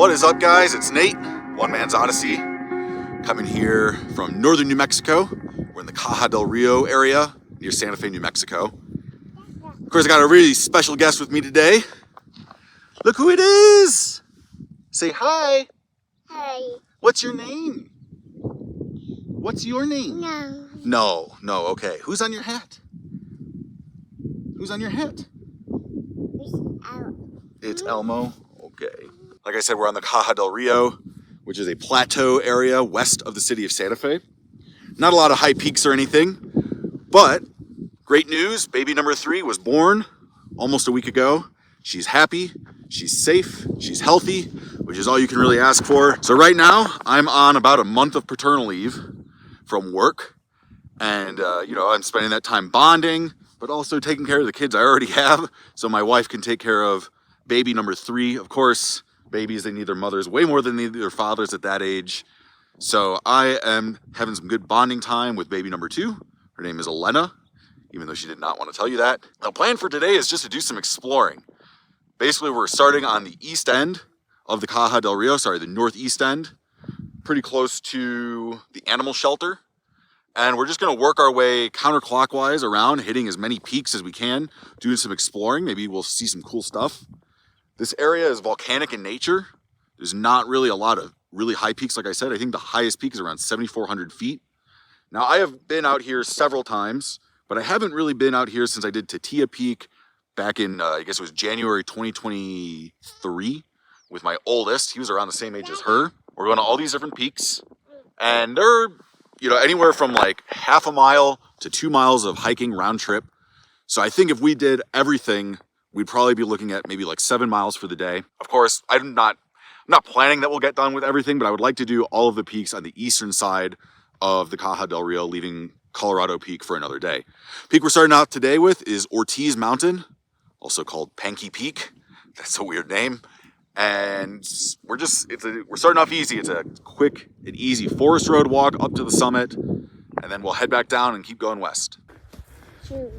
What is up, guys? It's Nate, One Man's Odyssey, coming here from northern New Mexico. We're in the Caja Del Rio area near Santa Fe, New Mexico. Of course, I got a really special guest with me today. Look who it is! Say hi. Hi. What's your name? What's your name? No. No, okay. Who's on your hat? Who's on your hat? It's out. It's Elmo. Okay. Like I said, we're on the Caja Del Rio, which is a plateau area west of the city of Santa Fe. Not a lot of high peaks or anything, but great news. Baby number 3 was born almost a week ago. She's happy, she's safe, she's healthy, which is all you can really ask for. So right now, I'm on about a month of paternal leave from work. And, I'm spending that time bonding, but also taking care of the kids I already have, so my wife can take care of baby number 3. Of course, babies, they need their mothers way more than they need their fathers at that age. So I am having some good bonding time with baby number 2. Her name is Elena, even though she did not want to tell you that. The plan for today is just to do some exploring. Basically, we're starting on the east end of the Caja Del Rio, the northeast end, pretty close to the animal shelter. And we're just gonna work our way counterclockwise around, hitting as many peaks as we can, doing some exploring. Maybe we'll see some cool stuff. This area is volcanic in nature. There's not really a lot of really high peaks, like I said. I think the highest peak is around 7,400 feet. Now, I have been out here several times, but I haven't really been out here since I did Tatia Peak back in, I guess it was January 2023 with my oldest. He was around the same age as her. We're going to all these different peaks, and they're, anywhere from like half a mile to 2 miles of hiking round trip. So I think if we did everything, we'd probably be looking at maybe like 7 miles for the day. Of course, I'm not planning that we'll get done with everything, but I would like to do all of the peaks on the eastern side of the Caja Del Rio, leaving Colorado Peak for another day. Peak we're starting out today with is Ortiz Mountain, also called Panky Peak. That's a weird name. And we're starting off easy. It's a quick and easy forest road walk up to the summit, and then we'll head back down and keep going west. Two.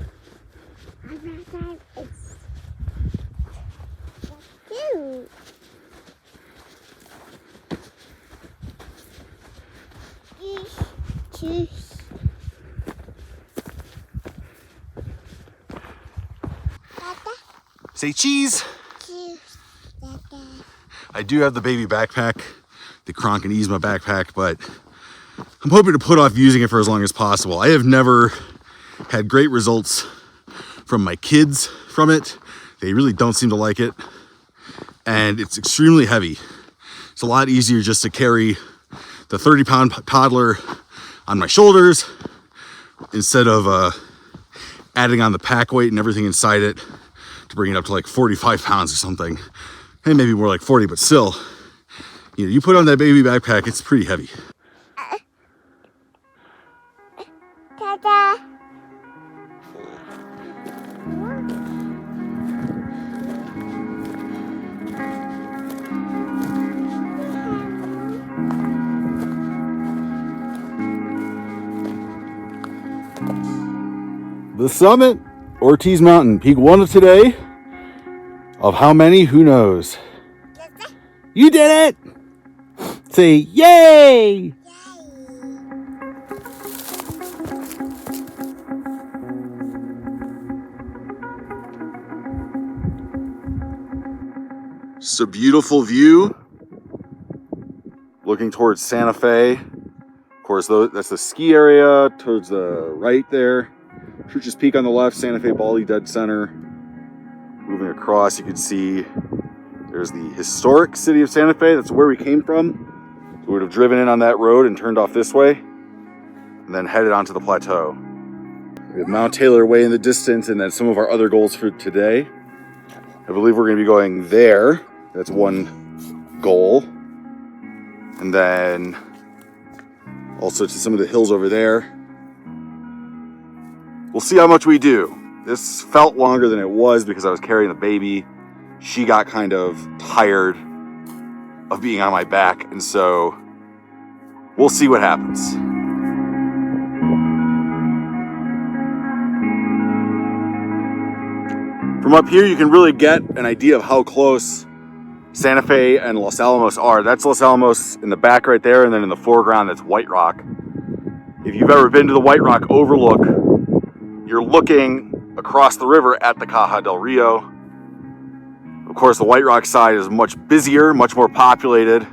Cheese. Say cheese. Cheese. I do have the baby backpack, the Kronk and Yuma backpack, but I'm hoping to put off using it for as long as possible. I have never had great results from my kids from it. They really don't seem to like it, and it's extremely heavy. It's a lot easier just to carry the 30-pound toddler on my shoulders instead of adding on the pack weight and everything inside it to bring it up to like 45 pounds or something. And maybe more like 40, but still, you put on that baby backpack, it's pretty heavy. Ta-da. The summit, Ortiz Mountain, peak 1 of today. Of how many? Who knows? You did it! Say yay! It's a beautiful view. Looking towards Santa Fe. Of course, that's the ski area towards the right there. Church's Peak on the left, Santa Fe Bali Dead Center. Moving across, you can see there's the historic city of Santa Fe. That's where we came from. So we would have driven in on that road and turned off this way, and then headed onto the plateau. We have Mount Taylor way in the distance, and then some of our other goals for today. I believe we're going to be going there. That's one goal. And then also to some of the hills over there. We'll see how much we do. This felt longer than it was because I was carrying the baby. She got kind of tired of being on my back, and so we'll see what happens. From up here, you can really get an idea of how close Santa Fe and Los Alamos are. That's Los Alamos in the back right there, and then in the foreground that's White Rock. If you've ever been to the White Rock overlook, you're looking across the river at the Caja Del Rio. Of course, the White Rock side is much busier, much more populated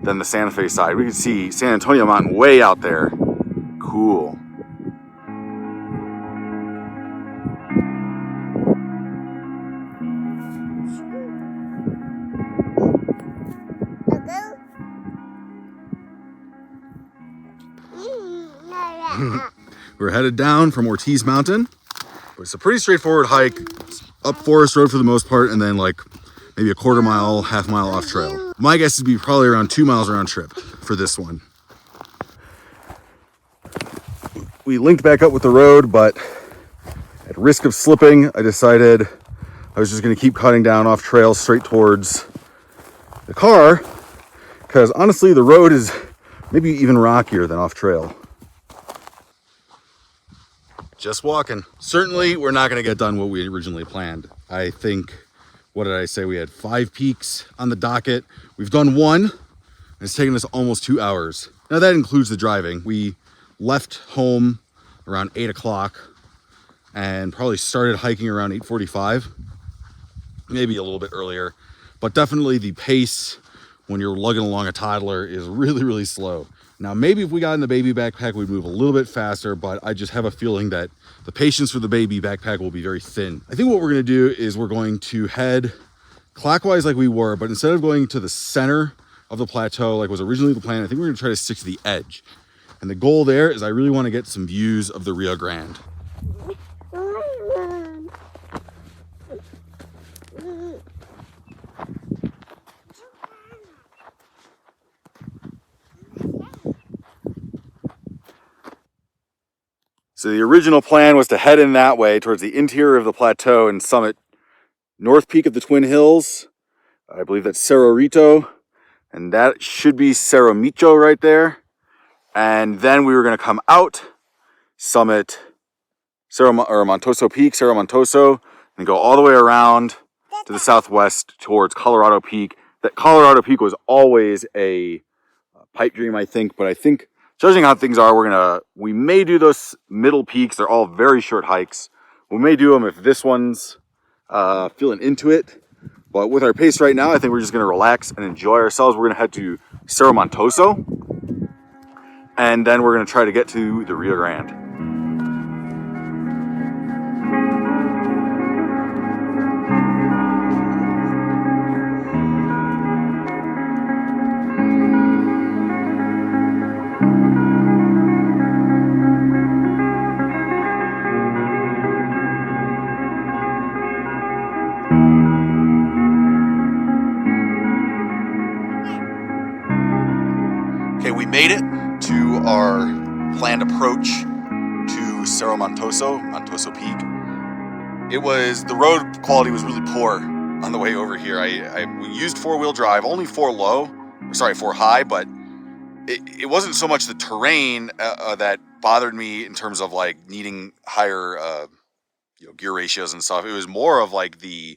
than the Santa Fe side. We can see San Antonio Mountain way out there. Cool. We're headed down from Ortiz Mountain. It's a pretty straightforward hike, up Forest Road for the most part, and then like maybe a quarter mile, half mile off trail. My guess would be probably around 2 miles round trip for this one. We linked back up with the road, but at risk of slipping, I decided I was just gonna keep cutting down off trail straight towards the car, because honestly, the road is maybe even rockier than off trail. Just walking. Certainly, we're not going to get done what we originally planned. I think, what did I say? We had 5 peaks on the docket. We've done 1, and it's taken us almost 2 hours. Now, that includes the driving. We left home around 8 o'clock and probably started hiking around 8:45, maybe a little bit earlier. But definitely the pace when you're lugging along a toddler is really, really slow. Now, maybe if we got in the baby backpack, we'd move a little bit faster, but I just have a feeling that the patience for the baby backpack will be very thin. I think what we're gonna do is we're going to head clockwise like we were, but instead of going to the center of the plateau like was originally the plan, I think we're gonna try to stick to the edge. And the goal there is I really wanna get some views of the Rio Grande. So the original plan was to head in that way towards the interior of the plateau and summit North Peak of the Twin Hills. I believe that's Cerro Rito, and that should be Cerro Micho right there. And then we were going to come out, summit Montoso Peak, Cerro Montoso, and go all the way around to the southwest towards Colorado Peak. That Colorado Peak was always a pipe dream, I think, but I think judging how things are, we may do those middle peaks. They're all very short hikes. We may do them if this one's feeling into it. But with our pace right now, I think we're just gonna relax and enjoy ourselves. We're gonna head to Cerro Montoso, and then we're gonna try to get to the Rio Grande. Okay, we made it to our planned approach to Cerro Montoso Peak. The road quality was really poor on the way over here. We used 4-wheel drive, only 4 high, but it wasn't so much the terrain that bothered me in terms of like needing higher gear ratios and stuff. It was more of like these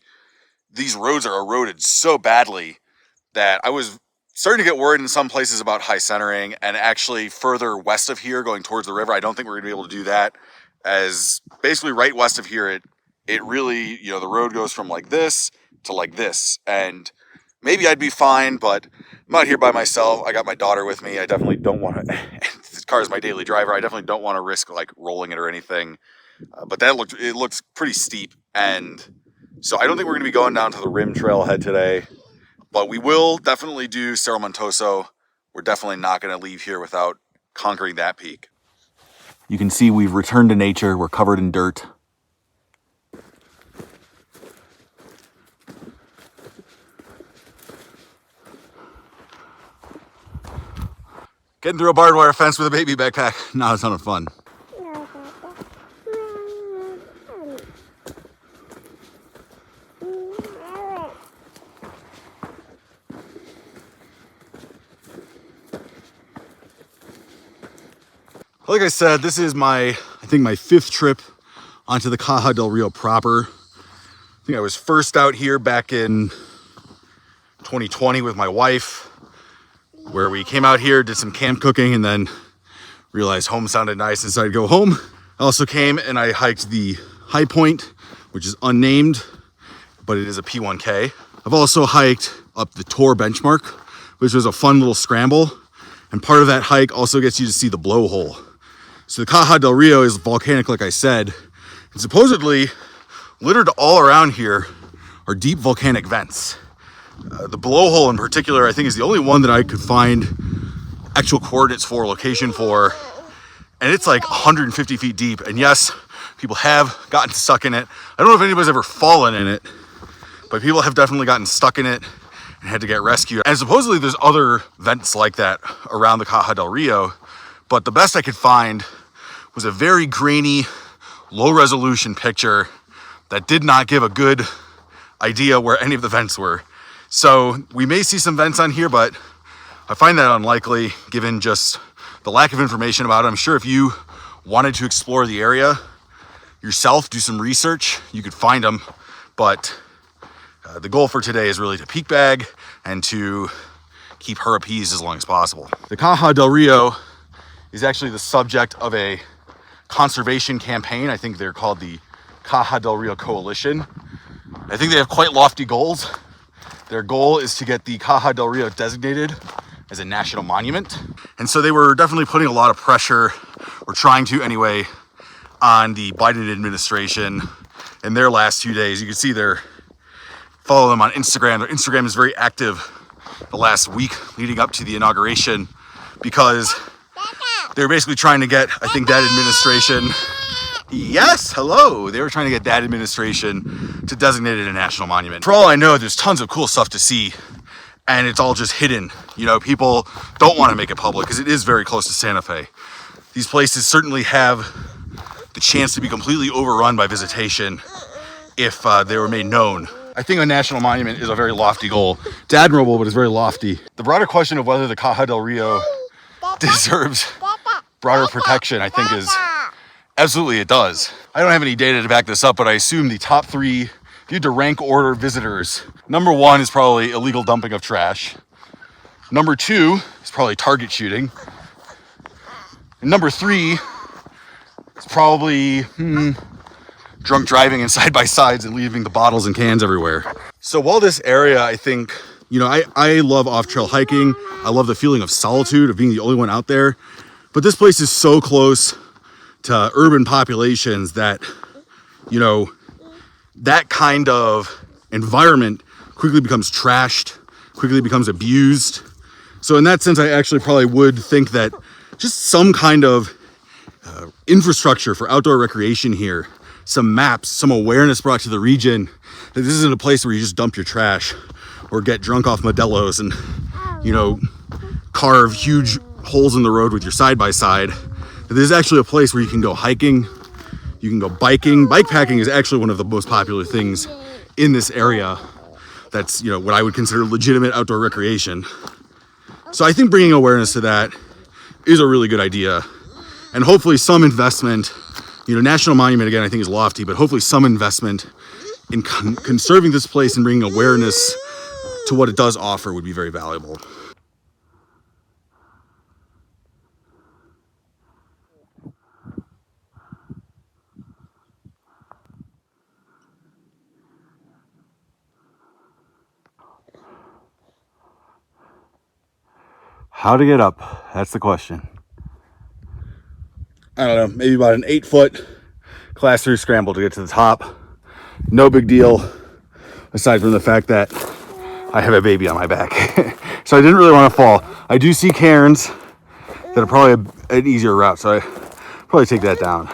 roads are eroded so badly that I was starting to get worried in some places about high centering, and actually further west of here going towards the river, I don't think we're gonna be able to do that, as basically right west of here, it really, the road goes from like this to like this, and maybe I'd be fine, but I'm out here by myself. I got my daughter with me. I definitely don't want to, this car is my daily driver. I definitely don't want to risk like rolling it or anything, but it looks pretty steep, and so I don't think we're gonna be going down to the rim trailhead today. But we will definitely do Cerro Montoso. We're definitely not going to leave here without conquering that peak. You can see we've returned to nature. We're covered in dirt. Getting through a barbed wire fence with a baby backpack, not a ton of fun. Like I said, this is I think my 5th trip onto the Caja Del Rio proper. I think I was first out here back in 2020 with my wife, where we came out here, did some camp cooking, and then realized home sounded nice and decided to go home. I also came and I hiked the high point, which is unnamed, but it is a P1K. I've also hiked up the Tor benchmark, which was a fun little scramble. And part of that hike also gets you to see the blowhole. So the Caja Del Rio is volcanic, like I said. And supposedly, littered all around here are deep volcanic vents. The blowhole in particular, I think, is the only one that I could find actual coordinates for, location for. And it's like 150 feet deep. And yes, people have gotten stuck in it. I don't know if anybody's ever fallen in it, but people have definitely gotten stuck in it and had to get rescued. And supposedly there's other vents like that around the Caja del Rio, but the best I could find was a very grainy, low resolution picture that did not give a good idea where any of the vents were. So we may see some vents on here, but I find that unlikely given just the lack of information about it. I'm sure if you wanted to explore the area yourself, do some research, you could find them, but the goal for today is really to peak bag and to keep her appeased as long as possible. The Caja del Rio is actually the subject of a conservation campaign. I think they're called the Caja del Rio Coalition. I think they have quite lofty goals. Their goal is to get the Caja del Rio designated as a national monument. And so they were definitely putting a lot of pressure, or trying to anyway, on the Biden administration in their last 2 days. You can see they're follow them on Instagram. Their Instagram is very active the last week leading up to the inauguration because they're basically trying to get, I think, that administration, yes, hello, they were trying to get that administration to designate it a national monument. For all I know, there's tons of cool stuff to see and it's all just hidden. You know, people don't want to make it public because it is very close to Santa Fe. These places certainly have the chance to be completely overrun by visitation if they were made known. I think a national monument is a very lofty goal. It's admirable, but it's very lofty. The broader question of whether the Caja del Rio deserves broader protection, I think, is absolutely it does. I don't have any data to back this up, but I assume the top three, if you had to rank order visitors, number one is probably illegal dumping of trash. Number two is probably target shooting. And number three is probably drunk driving and side-by-sides and leaving the bottles and cans everywhere. So while this area, I think, you know, I love off-trail hiking. I love the feeling of solitude, of being the only one out there. But this place is so close to urban populations that, you know, that kind of environment quickly becomes trashed, quickly becomes abused. So in that sense, I actually probably would think that just some kind of infrastructure for outdoor recreation here, some maps, some awareness brought to the region that this isn't a place where you just dump your trash or get drunk off Modelo's and, you know, carve huge holes in the road with your side-by-side. This is actually a place where you can go hiking, you can go biking. Bikepacking is actually one of the most popular things in this area. That's, you know, what I would consider legitimate outdoor recreation. So I think bringing awareness to that is a really good idea. And hopefully some investment, you know, national monument, again, I think is lofty, but hopefully some investment in conserving this place and bringing awareness to what it does offer would be very valuable. How to get up? That's the question. I don't know, maybe about an 8-foot class 3 scramble to get to the top. No big deal, aside from the fact that I have a baby on my back. So I didn't really want to fall. I do see cairns that are probably an easier route, so I probably take that down.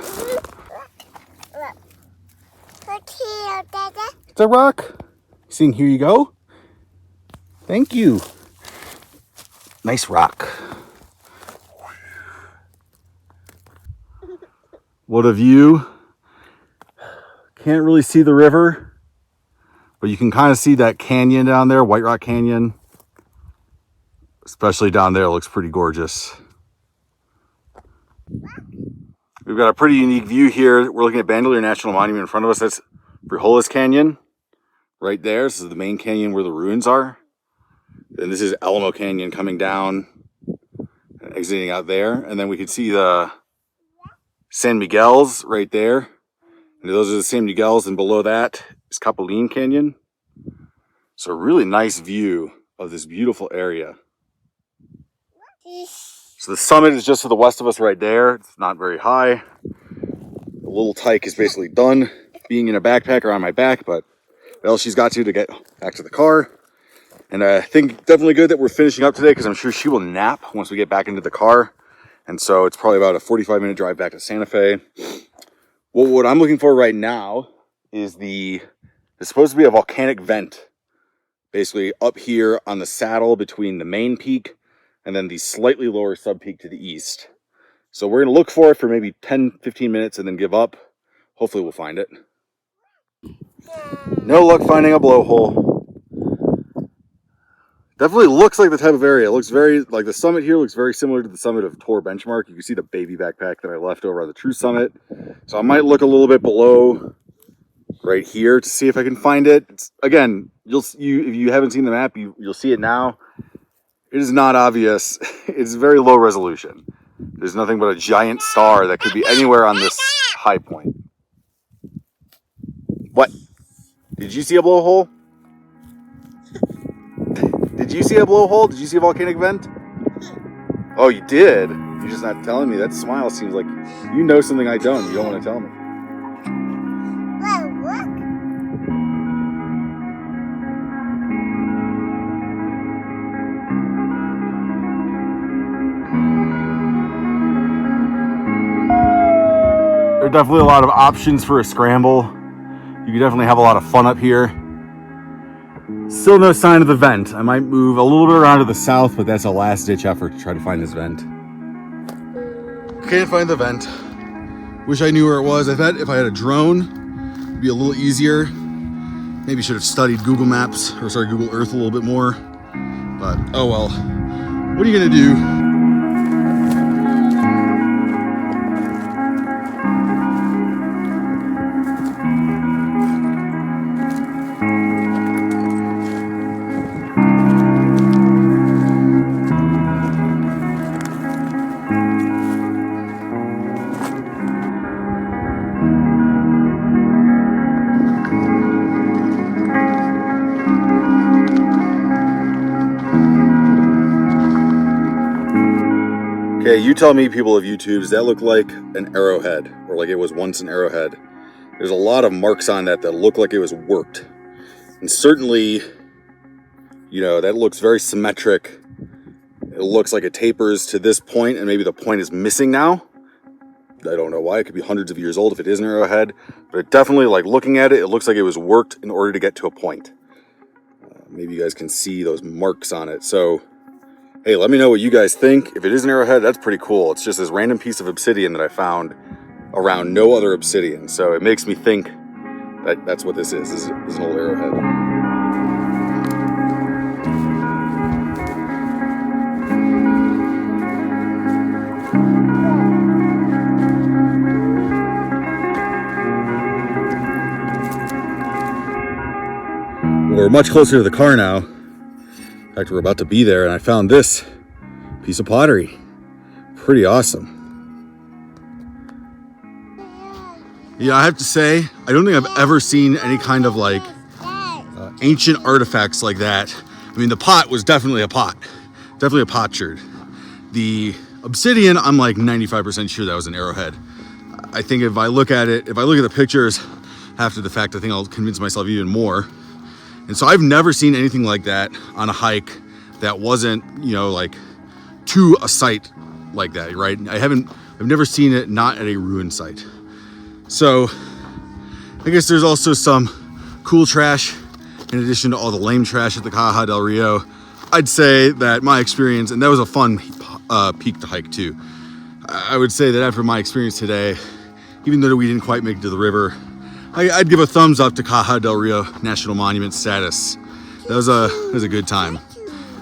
It's a rock. Seeing, here you go. Thank you. Nice rock. What a view. Can't really see the river, but you can kind of see that canyon down there, White Rock Canyon. Especially down there, it looks pretty gorgeous. We've got a pretty unique view here. We're looking at Bandelier National Monument in front of us. That's Frijoles Canyon right there. This is the main canyon where the ruins are. And this is Alamo Canyon coming down, exiting out there. And then we can see the San Miguel's right there. And those are the San Miguel's, and below that is Capulin Canyon. So a really nice view of this beautiful area. So the summit is just to the west of us right there. It's not very high. The little tyke is basically done being in a backpack or on my back, but well, she's got to get back to the car. And I think definitely good that we're finishing up today, because I'm sure she will nap once we get back into the car. And so it's probably about a 45-minute drive back to Santa Fe. Well, what I'm looking for right now is there's supposed to be a volcanic vent, basically up here on the saddle between the main peak and then the slightly lower sub-peak to the east. So we're going to look for it for maybe 10-15 minutes and then give up. Hopefully we'll find it. No luck finding a blowhole. Definitely looks like the type of area. It looks very, like the summit here looks very similar to the summit of Tor Benchmark. You can see the baby backpack that I left over on the true summit. So I might look a little bit below right here to see if I can find it. Again, if you haven't seen the map, you'll see it now. It is not obvious. It's very low resolution. There's nothing but a giant star that could be anywhere on this high point. What? Did you see a blowhole? Did you see a blowhole? Did you see a volcanic vent? Oh, you did? You're just not telling me. That smile seems like you know something I don't. You don't want to tell me. There are definitely a lot of options for a scramble. You can definitely have a lot of fun up here. Still no sign of the vent. I might move a little bit around to the south, but that's a last ditch effort to try to find this vent. Can't find the vent. Wish I knew where it was. I bet if I had a drone, it'd be a little easier. Maybe should have studied Google Maps, or sorry, Google Earth a little bit more. But oh well. What are you gonna do? Okay, you tell me, people of YouTube, does that look like an arrowhead, or like it was once an arrowhead? There's a lot of marks on that look like it was worked. And certainly, you know, that looks very symmetric. It looks like it tapers to this point, and maybe the point is missing now. I don't know why. It could be hundreds of years old if it is an arrowhead. But it definitely, like looking at it, it looks like it was worked in order to get to a point. Maybe you guys can see those marks on it. So, hey, let me know what you guys think. If it is an arrowhead, that's pretty cool. It's just this random piece of obsidian that I found around no other obsidian. So it makes me think that that's what this is. This is an old arrowhead. We're much closer to the car now. In fact, we're about to be there, and I found this piece of pottery. Pretty awesome. Yeah, I have to say, I don't think I've ever seen any kind of like ancient artifacts like that. I mean, the pot was definitely a pot. Definitely a potsherd. The obsidian, I'm like 95% sure that was an arrowhead. I think if I look at it, if I look at the pictures after the fact, I think I'll convince myself even more. And so I've never seen anything like that on a hike that wasn't, you know, like to a site like that, right? I've never seen it not at a ruined site. So I guess there's also some cool trash in addition to all the lame trash at the Caja Del Rio. I'd say that my experience, and that was a fun peak to hike too. I would say that after my experience today, even though we didn't quite make it to the river, I'd give a thumbs up to Caja Del Rio National Monument status. That was a good time.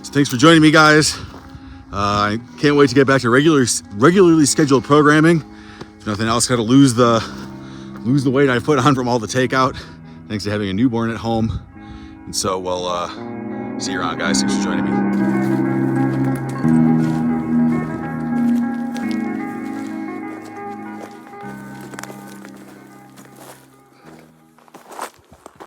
So thanks for joining me, guys. I can't wait to get back to regularly scheduled programming. If nothing else, got to lose the weight I've put on from all the takeout, thanks to having a newborn at home. And so we'll See you around, guys. Thanks for joining me.